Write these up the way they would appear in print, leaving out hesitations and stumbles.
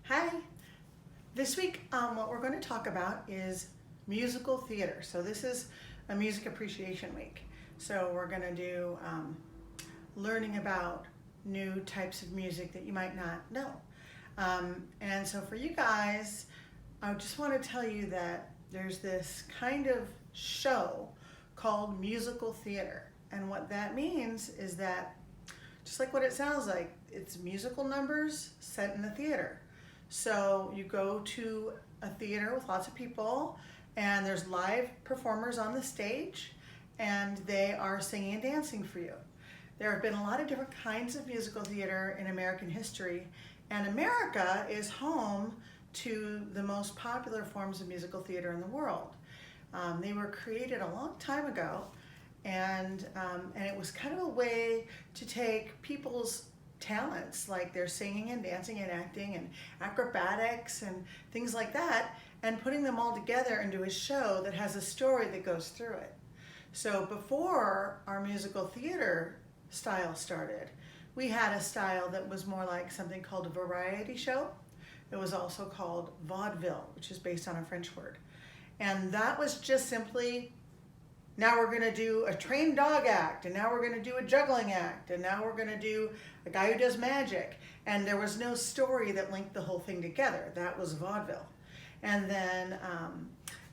Hi. This week, what we're going to talk about is musical theater. So this is a Music Appreciation Week. So we're going to do learning about new types of music that you might not know. And so for you guys, I just want to tell you that there's this kind of show called musical theater. And what that means is that, just like what it sounds like, it's musical numbers set in a theater. So you go to a theater with lots of people and there's live performers on the stage and they are singing and dancing for you. There have been a lot of different kinds of musical theater in American history, and America is home to the most popular forms of musical theater in the world. They were created a long time ago, and it was kind of a way to take people's talents, like their singing and dancing and acting and acrobatics and things like that, and putting them all together into a show that has a story that goes through it. So before our musical theater style started, we had a style that was more like something called a variety show. It was also called vaudeville, which is based on a French word. And that was just simply, now we're going to do a trained dog act, and now we're going to do a juggling act, and now we're going to do a guy who does magic. And there was no story that linked the whole thing together. That was vaudeville. And then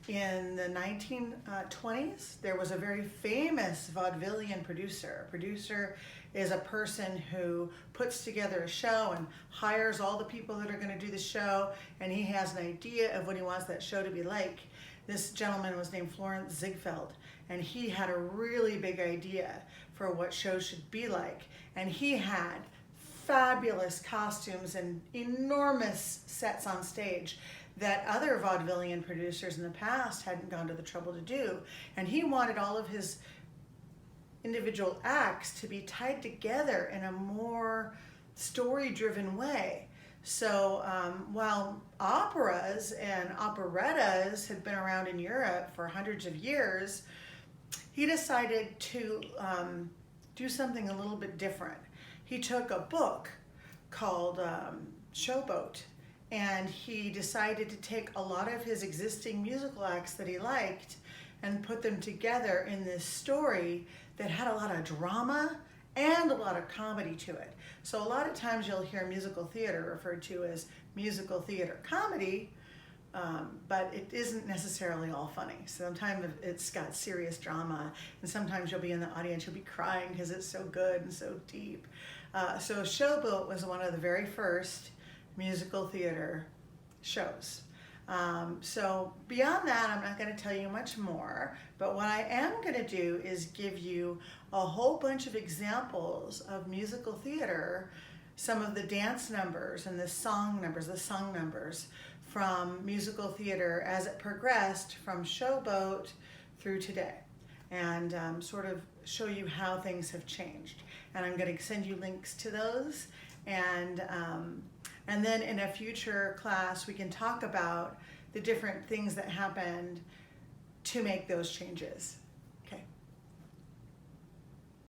in the 1920s, there was a very famous vaudevillian producer. A producer is a person who puts together a show and hires all the people that are going to do the show, and he has an idea of what he wants that show to be like. This gentleman was named Florenz Ziegfeld, and he had a really big idea for what shows should be like. And he had fabulous costumes and enormous sets on stage that other vaudevillian producers in the past hadn't gone to the trouble to do. And he wanted all of his individual acts to be tied together in a more story-driven way. So while operas and operettas had been around in Europe for hundreds of years, he decided to do something a little bit different. He took a book called Showboat, and he decided to take a lot of his existing musical acts that he liked and put them together in this story that had a lot of drama and a lot of comedy to it. So a lot of times you'll hear musical theater referred to as musical theater comedy, but it isn't necessarily all funny. Sometimes it's got serious drama, and sometimes you'll be in the audience, you'll be crying because it's so good and so deep. So Showboat was one of the very first musical theater shows. So beyond that, I'm not going to tell you much more, but what I am going to do is give you a whole bunch of examples of musical theater, some of the dance numbers and the song numbers from musical theater as it progressed from Showboat through today, and sort of show you how things have changed. And I'm going to send you links to those, and then in a future class we can talk about the different things that happened to make those changes.